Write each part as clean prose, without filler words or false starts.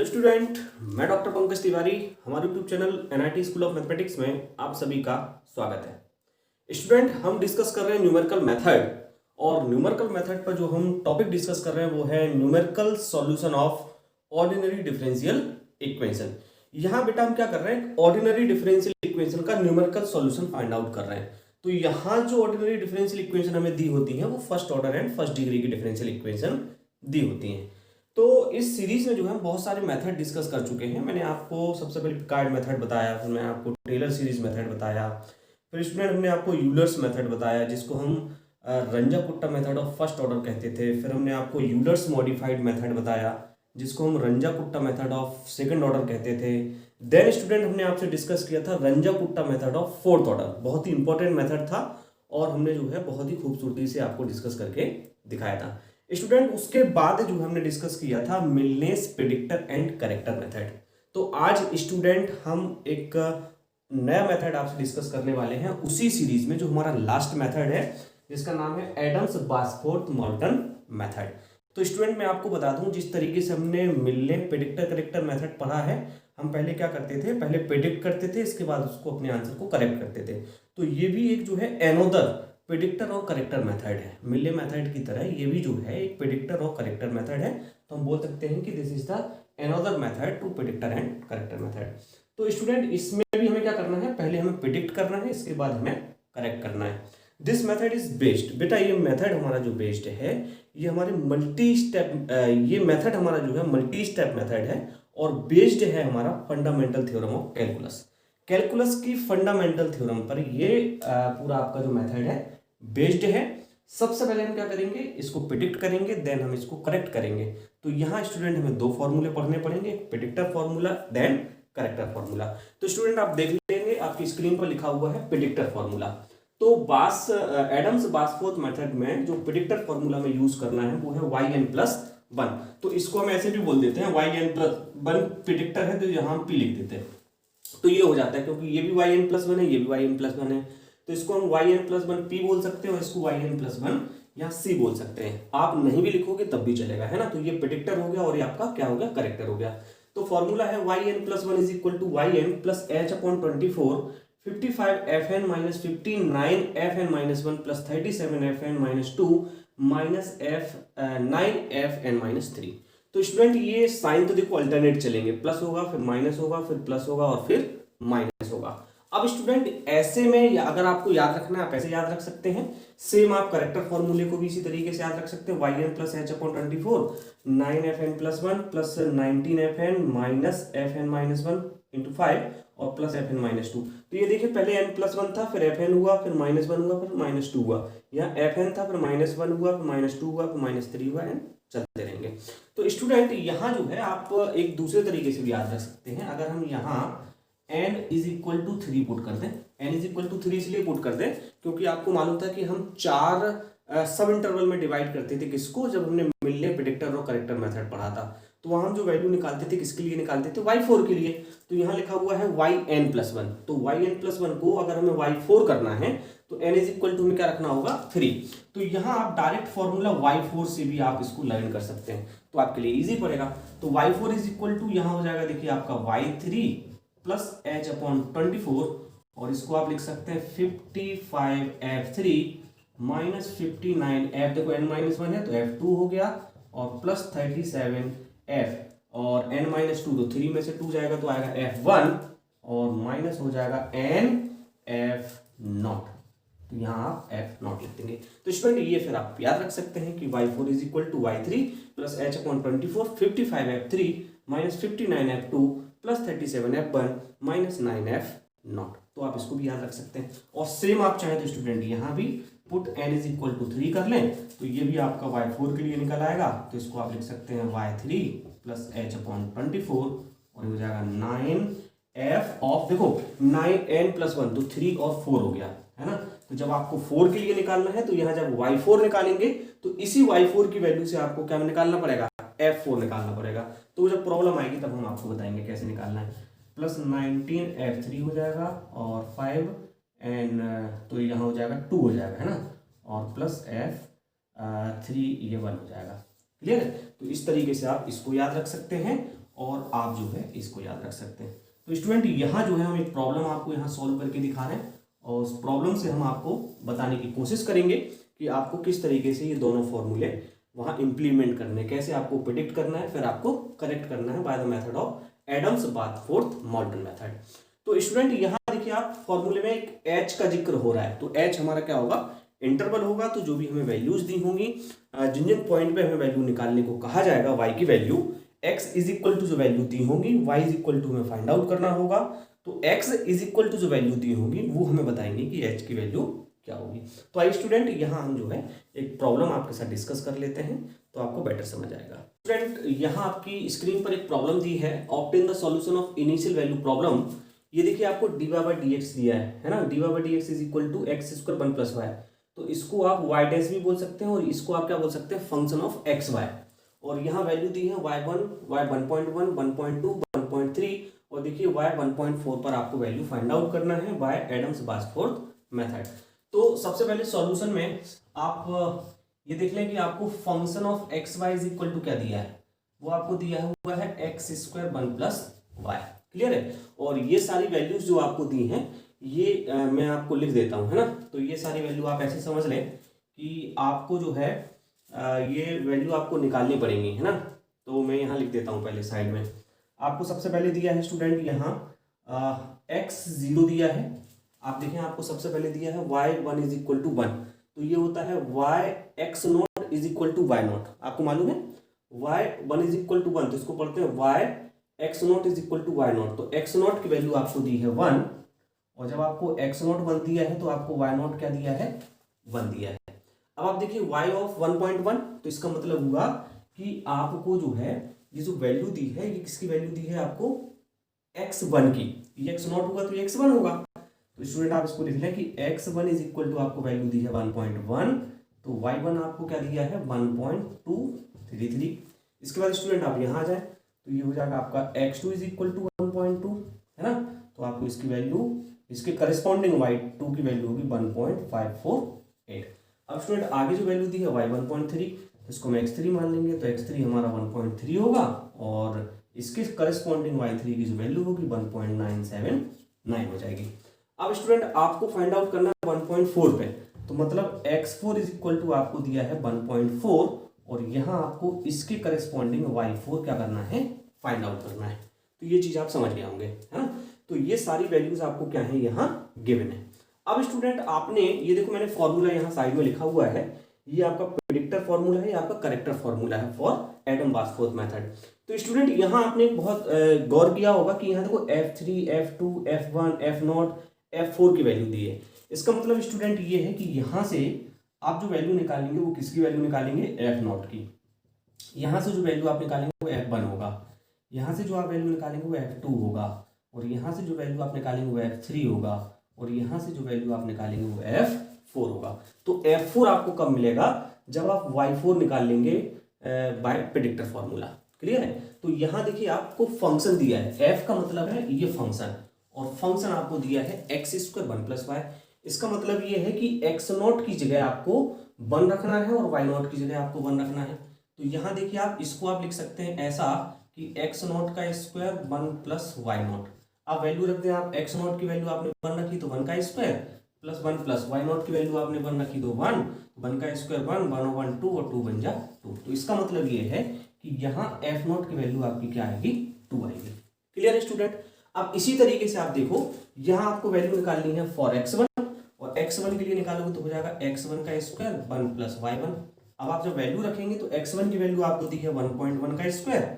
Student, मैं doctor Pankaj Tiwari. हमारे YouTube channel NIT school of mathematics में आप सभी का स्वागत है। स्टूडेंट, हम डिस्कस कर रहे हैं न्यूमेरिकल मेथड, और न्यूमेरिकल मेथड पर जो हम टॉपिक डिस्कस कर रहे हैं वो है numerical solution of ordinary differential equation. यहाँ बेटा हम क्या कर रहे हैं, ऑर्डिनरी डिफरेंशियल इक्वेशन का न्यूमेरिकल सॉल्यूशन फाइंड आउट कर रहे हैं। तो यहाँ जो ऑर्डिनरी डिफरेंशियल इक्वेशन हमें दी होती है वो first order and first degree की डिफरेंशियल इक्वेशन दी होती हैं। तो इस सीरीज में जो है बहुत सारे मेथड डिस्कस कर चुके हैं। मैंने आपको सबसे पहले पिकार्ड मेथड बताया, फिर मैं आपको टेलर सीरीज मेथड बताया, फिर स्टूडेंट हमने आपको यूलर्स मेथड बताया जिसको हम रंजा-पुट्टा मेथड ऑफ फर्स्ट ऑर्डर कहते थे। फिर हमने आपको यूलर्स मॉडिफाइड मेथड बताया जिसको हम रंजा-पुट्टा मेथड ऑफ सेकंड ऑर्डर कहते थे। देन स्टूडेंट हमने आपसे डिस्कस किया था रंजा-पुट्टा मेथड ऑफ फोर्थ ऑर्डर, बहुत ही इंपॉर्टेंट मेथड था और हमने जो है बहुत ही खूबसूरती से आपको डिस्कस करके दिखाया था। स्टूडेंट, उसके बाद जो हमने डिस्कस किया था मिलनेस, प्रेडिक्टर एंड करेक्टर मेथड। तो आज स्टूडेंट हम एक नया मेथड आपसे डिस्कस करने वाले हैं उसी सीरीज में जो हमारा लास्ट मेथड है जिसका नाम है एडम्स बास्फोर्ड मॉर्टन मेथड। तो स्टूडेंट मैं आपको बता दूं, जिस तरीके से हमने मिलने, प्रेडिक्टर, करेक्टर मेथड पढ़ा है, हम पहले क्या करते थे, पहले प्रेडिक्ट करते थे, इसके बाद उसको अपने आंसर को करेक्ट करते थे। तो ये भी एक जो है एनोदर प्रेडिक्टर और करेक्टर मेथड है। मिले मेथड की तरह ये भी जो है एक प्रेडिक्टर और करेक्टर मेथड है। तो हम बोल सकते हैं कि this is the another method to predictor and corrector method. तो स्टूडेंट इसमें भी हमें क्या करना है, पहले हमें प्रेडिक्ट करना है, इसके बाद हमें करेक्ट करना है। दिस मेथड इज बेस्ड, बेटा ये मेथड हमारा जो बेस्ड है ये हमारे मल्टी स्टेप, ये मेथड हमारा जो है मल्टी स्टेप मेथड है और बेस्ड है हमारा fundamental theorem of calculus. Calculus की फंडामेंटल थ्योरम पर ये पूरा आपका जो मेथड है बेस्ड है। सबसे पहले हम क्या करेंगे, इसको प्रेडिक्ट करेंगे, देन हम इसको करेक्ट करेंगे। तो यहाँ स्टूडेंट हमें दो फॉर्मूले पढ़ने पड़ेंगे, predictor formula then corrector formula. तो स्टूडेंट आप देख लेंगे आपकी स्क्रीन पर लिखा हुआ है प्रेडिक्टर फॉर्मूला। तो एडम्स बास्फोर्ड मेथड में जो प्रेडिक्टर फॉर्मूला में यूज करना है वो है yn+1। तो इसको हम ऐसे भी बोल देते हैं yn+1 प्रेडिक्टर है, तो यहाँ हम p लिख देते हैं। तो ये हो जाता है क्योंकि ये भी yn+1 है, ये भी yn+1 है, तो इसको हम yn+1 p बोल सकते हैं और इसको yn+1 या c बोल सकते हैं। आप नहीं भी लिखोगे तब भी चलेगा, है ना। तो ये प्रेडिक्टर हो गया और ये आपका क्या हो गया, करेक्टर हो गया। तो फॉर्मूला है yn+1 is equal to yn+h/24 55fn - 59fn-1 + 37fn-2 -9fn-3। तो स्टूडेंट ये साइन तो देखो अल्टरनेट चलेंगे, प्लस होगा फिर माइनस होगा फिर प्लस होगा और फिर माइनस होगा। अब स्टूडेंट ऐसे में या अगर आपको याद रखना है आप ऐसे याद रख सकते हैं। सेम आप करेक्टर फॉर्मूले को भी इसी तरीके से याद रख सकते हैं। yn+h/24 9fn+1 + 19fn - fn-1 × 5 और प्लस fn-2। तो ये देखिए पहले n+1 था, फिर fn हुआ, फिर -1 हुआ, फिर -2 हुआ। यहाँ fn था, फिर -1 हुआ, फिर -2 हुआ, फिर -3 हुआ, एंड चलते रहेंगे। तो स्टूडेंट यहाँ जो है आप एक दूसरे तरीके से भी याद रख सकते हैं। अगर हम यहाँ n = 3 पुट कर दें, n = 3 इसलिए पुट कर दें क्योंकि आपको मालूम था कि हम 4 सब इंटरवल में डिवाइड करते थे किसको, जब हमने मिलने, प्रेडिक्टर और करेक्टर मेथड पढ़ा था। तो वहां हम जो वैल्यू निकालते थे किसके लिए निकालते थे, y4 के लिए। तो यहाँ लिखा हुआ है yn+1। तो yn+1 को अगर हमें y4 करना है तो n = में क्या रखना होगा, 3। तो यहाँ आप डायरेक्ट फॉर्मूला y4 से भी आप इसको लर्न कर सकते हैं, तो आपके लिए इजी पड़ेगा। तो y4 = यहाँ हो जाएगा, देखिए आपका y3 + h/24 और इसको आप लिख सकते हैं 55f3 - 59f, देखो n-1 है तो f2 हो गया, और प्लस 37f और n-2, तो 3 में से 2 जाएगा तो आएगा f1 और माइनस हो जाएगा nf0। तो यहाँ आप f0 लिख देंगे। तो स्टूडेंट ये फिर आप याद रख सकते हैं कि y4 = y3 + h/24 55f3 - 59f2 + 37f1 - 9f0। तो आप इसको भी याद रख सकते हैं। और सेम आप चाहे तो स्टूडेंट यहाँ भी पुट n = 3 कर लें, तो ये भी आपका y4 के लिए निकल आएगा। तो इसको आप लिख सकते हैं y3 + h/24 और ये हो जाएगा 9f ऑफ, देखो 9n+1 तो 3 और 4 हो गया, है ना। तो जब आपको 4 के लिए निकालना है तो यहाँ जब y4 निकालेंगे तो इसी y4 की वैल्यू से आपको क्या निकालना पड़ेगा, f4 निकालना पड़ेगा। तो जब प्रॉब्लम आएगी तब हम आपको बताएंगे कैसे निकालना है। प्लस 19f3 हो जाएगा और 5 एंड तो यहाँ हो जाएगा 2 हो जाएगा, है ना, और प्लस f3 ये 1 हो जाएगा। क्लियर है। तो इस तरीके से आप इसको याद रख सकते हैं और आप जो है इसको याद रख सकते हैं। तो स्टूडेंट यहाँ जो है हम एक प्रॉब्लम आपको यहाँ सॉल्व करके दिखा रहे हैं और उस प्रॉब्लम से हम आपको बताने की कोशिश करेंगे कि आपको किस तरीके से ये दोनों फॉर्मूले वहाँ इम्प्लीमेंट करने, कैसे आपको प्रिडिक्ट करना है, फिर आपको करेक्ट करना है by the method of Adams Bashforth Moulton method. तो स्टूडेंट यहाँ देखिए आप फॉर्मूले में एक एच का जिक्र हो रहा है, तो एच हमारा क्या होगा, इंटरवल होगा। तो जो भी हमें वैल्यूज दी होंगी, जिन जिन पॉइंट पे हमें वैल्यू निकालने को कहा जाएगा, वाई की value, X is equal to जो वैल्यू दी होंगी, वाई इज इक्वल टू हमें फाइंड आउट करना होगा। तो एक्स इज इक्वल टू जो वैल्यू दी होगी वो हमें बताएंगे कि एच की वैल्यू क्या होगी। तो आई स्टूडेंट यहाँ हम जो है एक प्रॉब्लम आपके साथ डिस्कस कर लेते हैं तो आपको बेटर समझ आएगा। स्टूडेंट यहाँ आपकी स्क्रीन पर एक प्रॉब्लम दी है, obtain the solution of initial value problem. ये देखिए आपको D Y by D X दिया है ना, D Y by D X is equal to X square one plus Y. तो इसको आप वाई डैश भी बोल सकते हैं और इसको आप क्या बोल सकते हैं, फंक्शन ऑफ एक्स वाई। और यहाँ वैल्यू दी है y1, y1.1, 1.2, 1.3 और देखिए y1.4 पर आपको वैल्यू फाइंड आउट करना है बाय एडम्स बार्थफोर्ड मेथड। तो सबसे पहले सॉल्यूशन में आप ये देख लें कि आपको function of X Y is equal to क्या दिया है, वो आपको दिया हुआ है X square one plus Y. Clear है। और ये सारी वैल्यूज जो आपको दी हैं ये मैं आपको लिख देता हूँ, है ना। तो ये सारी वैल्यू आप ऐसे समझ लें कि आपको जो है ये वैल्यू आपको निकालनी पड़ेंगी, है ना। तो मैं यहाँ लिख देता हूँ पहले साइड में। आपको सबसे पहले दिया है स्टूडेंट यहाँ एक्स जीरो दिया है। आप देखें आपको सबसे पहले दिया है Y one is equal to one, तो ये होता है Y X not is equal to Y not. आपको मालूम है Y one is equal to one, तो इसको पढ़ते हैं Y X not is equal to Y not. तो एक्स नॉट की वैल्यू आपको दी है वन, और जब आपको एक्स नॉट वन दिया है तो आपको वाई नॉट क्या दिया है, वन दिया है। अब आप देखिए y ऑफ 1.1, तो इसका मतलब हुआ कि आपको जो है ये जो वैल्यू दी है ये किसकी वैल्यू दी है आपको, x1 की। ये x नॉट होगा तो ये x1 होगा। तो स्टूडेंट आप इसको लिख लें कि x1 इज इक्वल टू आपको वैल्यू दी है 1.1, तो y1 आपको क्या दिया है 1.233। इसके बाद स्टूडेंट आप यहाँ आ जाए तो ये हो जाएगा आपका x2 इज इक्वल टू 1.2, है ना। तो आपको इसकी वैल्यू, इसके करस्पॉन्डिंग y2 की वैल्यू होगी 1.548। अब स्टूडेंट आगे जो वैल्यू दी है y 1.3, इसको हम x3 मान लेंगे, तो x3 हमारा 1.3 होगा और इसके करस्पॉन्डिंग y3 की जो वैल्यू होगी 1.979 हो जाएगी। अब स्टूडेंट आपको फाइंड आउट करना है 1.4 पे, तो मतलब x4 इज इक्वल टू आपको दिया है 1.4 और यहाँ आपको इसके करस्पॉन्डिंग y4 क्या करना है, फाइंड आउट करना है। तो ये चीज आप समझ गए होंगे, है ना। तो ये सारी वैल्यूज आपको क्या है यहाँ गिवन है। अब स्टूडेंट आपने ये देखो मैंने फॉर्मूला यहाँ साइड में लिखा हुआ है, ये आपका प्रेडिक्टर फॉर्मूला है, ये आपका करेक्टर फॉर्मूला है फॉर एडम बार्थफोर्ड मेथड। तो स्टूडेंट यहाँ आपने बहुत गौर किया होगा कि यहाँ देखो F3, F2, F1, F0, F4 की वैल्यू दी है। इसका मतलब स्टूडेंट ये है कि यहाँ से आप जो वैल्यू निकालेंगे वो किसकी वैल्यू निकालेंगे, F0 की। यहाँ से जो वैल्यू आप निकालेंगे वो F1 होगा, यहाँ से जो आप वैल्यू निकालेंगे वो F2 होगा, और यहाँ से जो वैल्यू आप निकालेंगे वो F3 होगा, और यहाँ से जो वैल्यू आप निकालेंगे वो F4 होगा। तो F4 आपको कब मिलेगा, जब आप Y4 निकाल लेंगे बाय प्रेडिक्टर फॉर्मूला। क्लियर है। तो यहाँ देखिए आपको फंक्शन दिया है, f का मतलब है ये फंक्शन, और फंक्शन आपको दिया है X square one plus Y. इसका मतलब ये है कि एक्स नॉट की जगह आपको वन रखना है और वाई नॉट की जगह आपको वन रखना है। तो यहाँ देखिए आप इसको आप लिख सकते हैं ऐसा कि एक्स नॉट का square one plus Y not. आप वैल्यू रख दें, आप एक्स नॉट की वैल्यू आपने वन रखी तो वन का square plus one plus Y not की वैल्यू आपने वन रखी तो वन, वन का square one, one one two और टू बन जा टू। तो इसका मतलब ये है कि यहाँ एफ नॉट की वैल्यू आपकी क्या आएगी, टू आएगी। क्लियर है स्टूडेंट। अब इसी तरीके से आप देखो यहाँ आपको वैल्यू निकालनी है फॉर x1, और x1 के लिए निकालोगे तो हो जाएगा x1 का square one plus Y one. अब आप जब वैल्यू रखेंगे तो x1 की वैल्यू आपको दी है 1.1 का स्क्वायर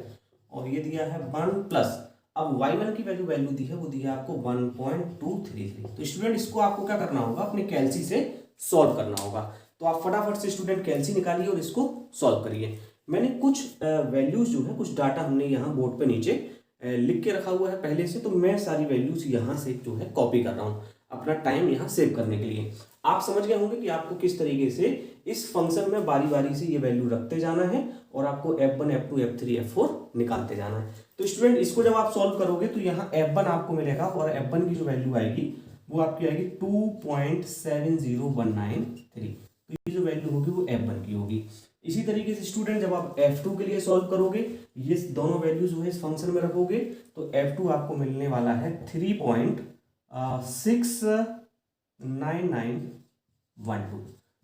और ये दिया है 1 प्लस, अब y1 की वैल्यू दी है वो दी है आपको 1.233। तो स्टूडेंट इसको आपको क्या करना होगा, अपने कैलसी से सॉल्व करना होगा। तो आप फटाफट से स्टूडेंट कैलसी निकालिए और इसको सॉल्व करिए। मैंने कुछ वैल्यूज जो है, कुछ डाटा हमने यहाँ बोर्ड पे नीचे लिख के रखा हुआ है पहले से, तो मैं सारी वैल्यूज यहाँ से जो है कॉपी कर रहा हूँ अपना टाइम यहाँ सेव करने के लिए। आप समझ गए होंगे कि आपको किस तरीके से इस फंक्शन में बारी बारी से ये वैल्यू रखते जाना है और आपको F1, F2, F3, F4 निकालते जाना है। तो स्टूडेंट इसको जब आप सॉल्व करोगे तो यहाँ F1 आपको मिलेगा और F1 की जो वैल्यू आएगी वो आपकी आएगी 2.70193। तो ये जो वैल्यू होगी वो F1 की होगी। इसी तरीके से स्टूडेंट जब आप F2 के लिए सॉल्व करोगे, ये दोनों वैल्यू जो है इस फंक्शन में रखोगे, तो F2 आपको मिलने वाला है 3.69912।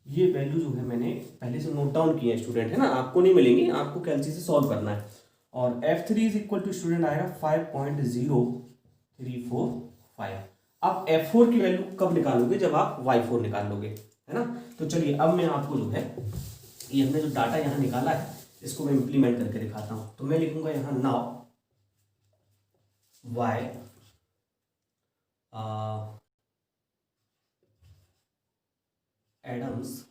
ये वैल्यू जो है मैंने पहले से नोट डाउन किया है स्टूडेंट, है ना, आपको नहीं मिलेंगे, आपको कैलसी से सॉल्व करना है। और F3 is equal to student आएगा 5.0345। आप F4 की वैल्यू कब निकालोगे, जब आप Y4 निकाल लोगे, है ना। तो चलिए अब मैं आपको जो है ये हमने जो डाटा यहाँ निकाला है इसको मैं इंप्लीमेंट करके दिखाता हूं। तो मैं लिखूंगा यहाँ नाउ Y एडम्स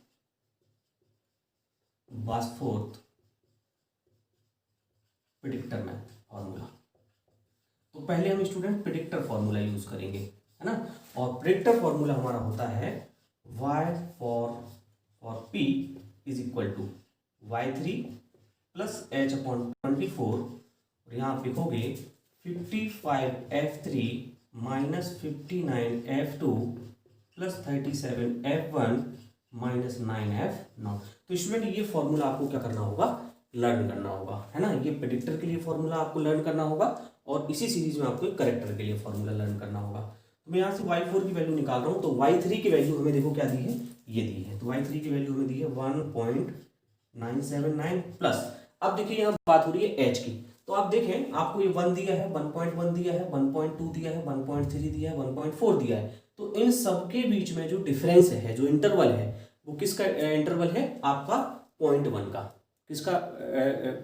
बास्फोर्थ प्रेडिक्टर में फॉर्मूला। तो पहले हम स्टूडेंट प्रेडिक्टर फॉर्मूला यूज करेंगे, है ना। और प्रेडिक्टर फॉर्मूला हमारा होता है y for p is equal to y3 plus h/24, और यहाँ आप लिखोगे 55f3 minus 59f2 plus 37f1 minus 9f0। तो स्टूडेंट ये फॉर्मूला आपको क्या करना होगा, लर्न करना होगा, है ना। ये प्रेडिक्टर के लिए फॉर्मूला आपको लर्न करना होगा और इसी सीरीज में आपको करेक्टर के लिए फॉर्मूला लर्न करना होगा। तो मैं यहाँ से y4 की वैल्यू निकाल रहा हूँ। तो y3 की वैल्यू हमें देखो क्या दी है, ये दी है। तो y3 की वैल्यू हमें दी है 1.979 प्लस, अब देखिए यहाँ बात हो रही है h की। तो आप देखें आपको ये 1 दिया है, 1.1 दिया है, 1.2 दिया है, 1.3 दिया है, 1.4 दिया है। तो इन सबके बीच में जो डिफरेंस है, जो इंटरवल है, वो किसका इंटरवल है, आपका 0.1 का। किसका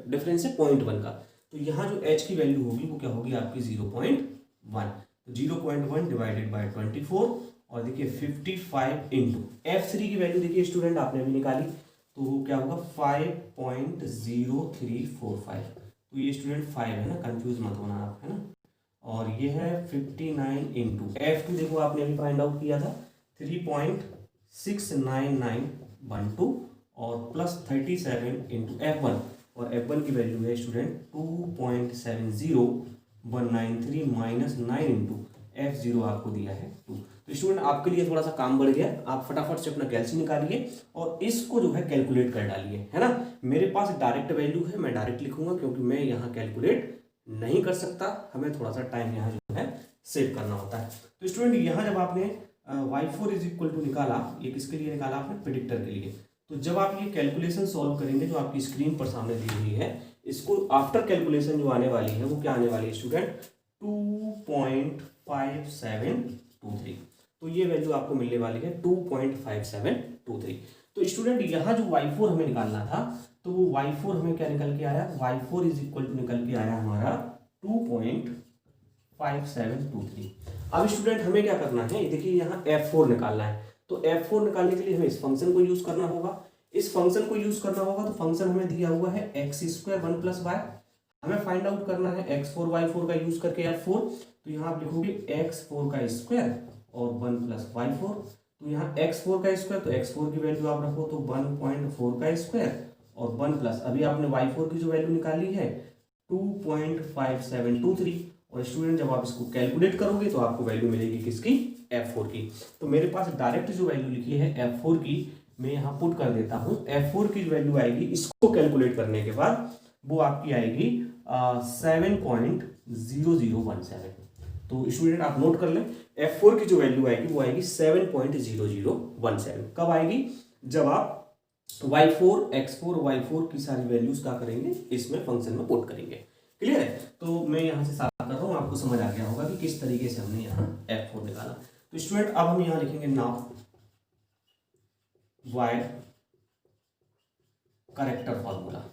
डिफरेंस है, 0.1 का। तो यहाँ जो h की वैल्यू होगी वो क्या होगी आपकी 0.1। तो 0.1 डिवाइडेड बाय 24, और देखिए 55 इंटू F3 की वैल्यू देखिए स्टूडेंट आपने अभी निकाली, तो वो क्या होगा 5.0345। तो ये स्टूडेंट 5 है ना, कंफ्यूज मत होना आप, है ना। और ये है 59 इंटू F2 देखो आपने अभी फाइंड आउट किया था 3.69912 और प्लस 37 इंटू F1, और F1 की वैल्यू है स्टूडेंट 2.70193 माइनस 9 इंटू F0 आपको दिया है 2। तो स्टूडेंट आपके लिए थोड़ा सा काम बढ़ गया, आप फटाफट से अपना कैल्सी निकालिए और इसको जो है कैलकुलेट कर डालिए, है ना। मेरे पास डायरेक्ट वैल्यू है, मैं डायरेक्ट लिखूंगा क्योंकि मैं यहाँ कैलकुलेट नहीं कर सकता, हमें थोड़ा सा टाइम यहाँ जो है सेव करना होता है। तो स्टूडेंट यहाँ जब आपने y4 इज इक्वल टू निकाला, ये किसके लिए निकाला आपने, प्रेडिक्टर के लिए। तो जब आप ये कैलकुलेशन सॉल्व करेंगे जो आपकी स्क्रीन पर सामने दी हुई है, इसको आफ्टर कैलकुलेशन जो आने वाली है वो क्या आने वाली है स्टूडेंट, 2.5723। तो ये वैल्यू आपको मिलने वाली है 2.5723। तो स्टूडेंट यहाँ जो y4 हमें निकालना था, तो वो y4 हमें क्या निकल के आया, y4 इज इक्वल टू निकल के आया हमारा 2.5723। अब स्टूडेंट हमें क्या करना है, देखिए यहाँ F4 निकालना है। तो F4 निकालने के लिए हमें इस फंक्शन को यूज करना होगा। इस फंक्शन को यूज करना होगा तो फंक्शन हमें दिया हुआ है x स्क्वायर 1 प्लस वाई। हमें फाइंड आउट करना है x4 y4 का यूज करके F4। तो यहाँ आप लिखोगे x4 का स्क्वायर और 1 प्लस y4। तो यहाँ x4 का स्क्वायर, तो x4 की वैल्यू आप रखो तो 1.4 का स्क्वायर और 1 प्लस अभी आपने y4 की जो वैल्यू निकाली है 2.5723। और स्टूडेंट जब आप इसको कैलकुलेट करोगे तो आपको वैल्यू मिलेगी किसकी, F4 की। तो मेरे पास डायरेक्ट जो वैल्यू लिखी है F4 की, मैं यहाँ पुट कर देता हूँ। F4 की जो वैल्यू आएगी इसको कैलकुलेट करने के बाद वो आपकी आएगी 7.0017। तो स्टूडेंट आप नोट कर लें, F4 की जो वैल्यू आएगी वो आएगी 7.0017। कब आएगी, जब आप y4 x4 y4 की सारी वैल्यूज क्या करेंगे, इसमें फंक्शन में पुट करेंगे। क्लियर है। तो मैं यहाँ से साफ कर रहा हूँ, आपको समझ आ गया होगा कि किस तरीके से हमने यहाँ F4 निकाला। तो स्टूडेंट अब हम यहाँ लिखेंगे नाउ y करेक्टर फॉर्मूला।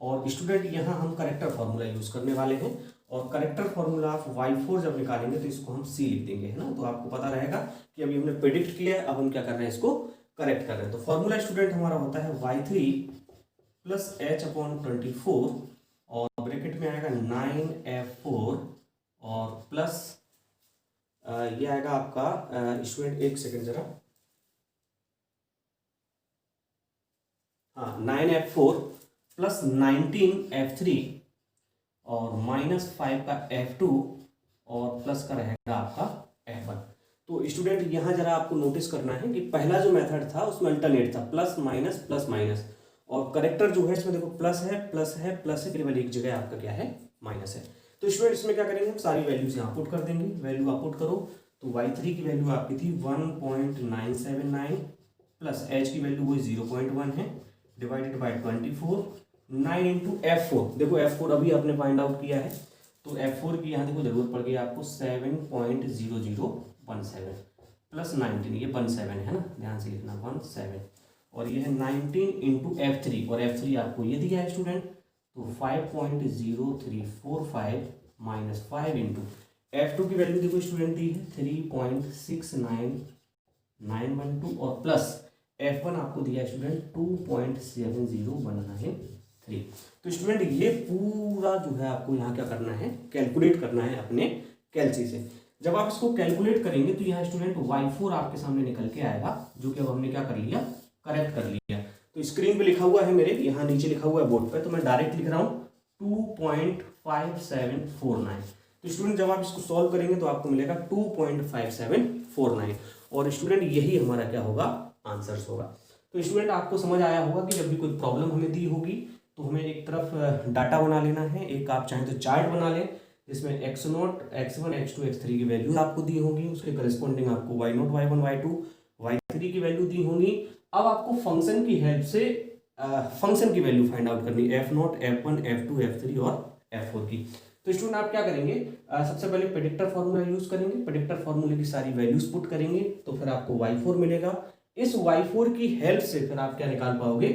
और स्टूडेंट यहाँ हम करेक्टर फॉर्मूला यूज करने वाले हैं। और करेक्टर फॉर्मूला आप y4 जब निकालेंगे तो इसको हम c लिख देंगे, है ना। तो आपको पता रहेगा कि अभी हमने प्रेडिक्ट किया है, अब हम क्या कर रहे हैं, इसको करेक्ट कर रहे हैं। तो फॉर्मूला स्टूडेंट हमारा होता है y3 प्लस h/24 और ब्रैकेट में आएगा 9f4 और प्लस ये आएगा आपका स्टूडेंट, एक सेकेंड जरा, हाँ 9f4 प्लस 19f3 और माइनस 5 का f2 और प्लस का रहेगा आपका f1। तो स्टूडेंट यहाँ जरा आपको नोटिस करना है कि पहला जो मेथड था उसमें अल्टरनेट था, प्लस माइनस, और करेक्टर जो है इसमें देखो प्लस है प्लस है प्लस है, केवल एक जगह आपका क्या है माइनस है। तो स्टूडेंट इसमें क्या करेंगे हम सारी वैल्यूज यहाँ पुट कर देंगे। वैल्यू आप पुट करो तो y3 की वैल्यू आपकी थी 1.979 प्लस h की वैल्यू वही 0.1 है डिवाइडेड बाय 24 9 इंटू F4। देखो F4 अभी आपने फाइंड आउट किया है तो F4 की यहाँ देखो जरूरत पड़ गई आपको 7.0017 प्लस 19, ये 17 है ना, ध्यान से लिखना 17, और ये है 19 इंटू F3 और F3 आपको ये दिया है स्टूडेंट तो 5.0345 माइनस 5 इंटू F2 की वैल्यू देखो स्टूडेंट दी है 3.69912 और प्लस F1 आपको दिया है स्टूडेंट 2.7013। तो स्टूडेंट ये पूरा जो है आपको यहाँ क्या करना है, कैलकुलेट करना है अपने कैलसी से। जब आप इसको कैलकुलेट करेंगे तो यहाँ स्टूडेंट y4 आपके सामने निकल के आएगा, जो कि अब हमने क्या कर लिया, करेक्ट कर लिया। तो स्क्रीन पे लिखा हुआ है मेरे, यहाँ नीचे लिखा हुआ है बोर्ड पे, तो मैं डायरेक्ट लिख रहा हूँ 2.5749। तो स्टूडेंट जब आप इसको सॉल्व करेंगे तो आपको मिलेगा 2.5749 और स्टूडेंट यही हमारा क्या होगा, आंसर्स होगा। तो स्टूडेंट आपको समझ आया होगा कि जब भी कोई प्रॉब्लम हमें दी होगी तो हमें एक तरफ डाटा बना लेना है, एक आप चाहें तो चार्ट बना लें जिसमें x0, x1, x2, x3 की वैल्यू आपको दी होगी, उसके करस्पॉन्डिंग आपको y0, y1, y2, y3 की वैल्यू दी होगी। अब आपको फंक्शन की हेल्प से फंक्शन की वैल्यू फाइंड आउट करनी है, f0, f1, f2, f3 और f4 की। तो स्टूडेंट आप क्या करेंगे, सबसे पहले प्रेडिक्टर फार्मूला यूज करेंगे, प्रेडिक्टर फार्मूले की सारी वैल्यूज पुट करेंगे तो फिर आपको y4 मिलेगा। इस y4 की हेल्प से फिर आप क्या निकाल पाओगे,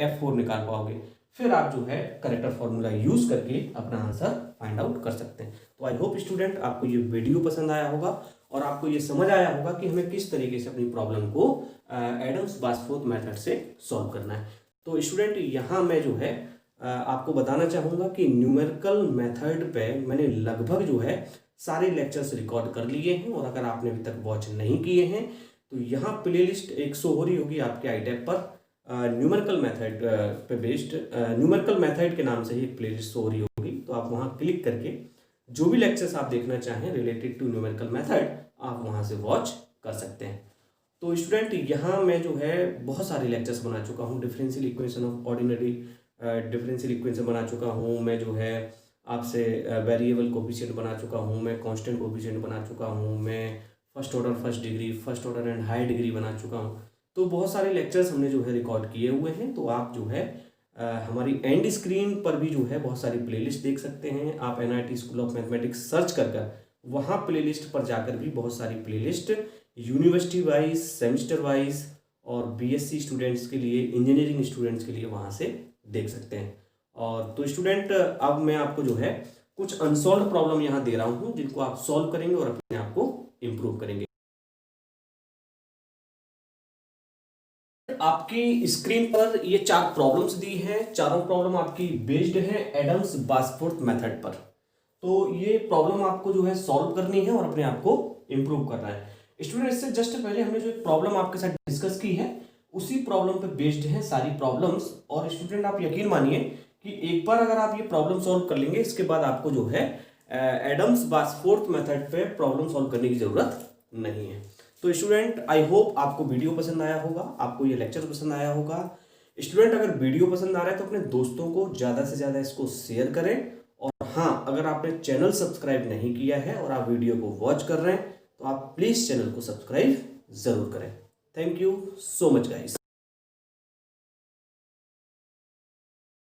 f4 निकाल पाओगे। फिर आप जो है करेक्टर फार्मूला यूज करके अपना आंसर फाइंड आउट कर सकते हैं। तो आई होप स्टूडेंट आपको ये वीडियो पसंद आया होगा और आपको ये समझ आया होगा कि हमें किस तरीके से अपनी प्रॉब्लम को एडम्स-बासफोर्ड मेथड से सॉल्व करना है। तो स्टूडेंट यहाँ मैं जो है आपको बताना चाहूँगा कि न्यूमेरिकल मेथड पे मैंने लगभग जो है सारे लेक्चर्स रिकॉर्ड कर लिए हैं, और अगर आपने अभी तक वॉच नहीं किए हैं तो यहाँ प्लेलिस्ट एक शो हो रही होगी आपके iTab पर, न्यूमेरिकल मेथड पे बेस्ड न्यूमेरिकल मेथड के नाम से ही एक प्लेलिस्ट शो हो रही होगी। तो आप वहाँ क्लिक करके जो भी लेक्चर्स आप देखना चाहें रिलेटेड टू न्यूमेरिकल मेथड आप वहाँ से वॉच कर सकते हैं। तो स्टूडेंट यहाँ मैं जो है बहुत सारे लेक्चर्स बना चुका हूँ, differential equation of ordinary differential equation बना चुका हूँ मैं, जो है आपसे वेरिएबल कोफिशिएंट बना चुका हूँ मैं, कांस्टेंट कोफिशिएंट बना चुका हूँ मैं, first order first degree, first order and high degree बना चुका हूँ। तो बहुत सारे लेक्चर्स हमने जो है रिकॉर्ड किए हुए हैं। तो आप जो है हमारी एंड स्क्रीन पर भी जो है बहुत सारी प्लेलिस्ट देख सकते हैं। आप NIT school of mathematics search कर वहाँ प्लेलिस्ट पर जाकर भी बहुत सारी playlist university wise, semester wise और BSc स्टूडेंट्स के लिए, इंजीनियरिंग स्टूडेंट्स के लिए वहाँ से देख सकते हैं। और तो स्टूडेंट अब मैं आपको जो है कुछ अनसॉल्व प्रॉब्लम यहाँ दे रहा हूँ जिनको आप सॉल्व करेंगे और अपने आप को इम्प्रूव करेंगे। आपकी स्क्रीन पर ये 4 प्रॉब्लम्स दी हैं, चारों प्रॉब्लम आपकी बेस्ड है एडम्स-बासफोर्ड मेथड पर। तो ये प्रॉब्लम आपको जो है सॉल्व करनी है और अपने आप को इम्प्रूव करना है। स्टूडेंट इससे जस्ट पहले हमने जो एक प्रॉब्लम आपके साथ डिस्कस की है उसी प्रॉब्लम पे बेस्ड है सारी प्रॉब्लम्स। और स्टूडेंट आप यकीन मानिए कि एक बार अगर आप ये प्रॉब्लम सॉल्व कर लेंगे इसके बाद आपको जो है एडम्स-बासफोर्ड मेथड पे प्रॉब्लम सॉल्व करने की जरूरत नहीं है। तो स्टूडेंट आई होप आपको वीडियो पसंद आया होगा, आपको ये लेक्चर पसंद आया होगा। स्टूडेंट अगर वीडियो पसंद आ रहा है तो अपने दोस्तों को ज़्यादा से ज़्यादा इसको शेयर करें। और हाँ, अगर आपने चैनल सब्सक्राइब नहीं किया है और आप वीडियो को वॉच कर रहे हैं तो आप प्लीज़ चैनल को सब्सक्राइब ज़रूर करें। Thank you so much guys.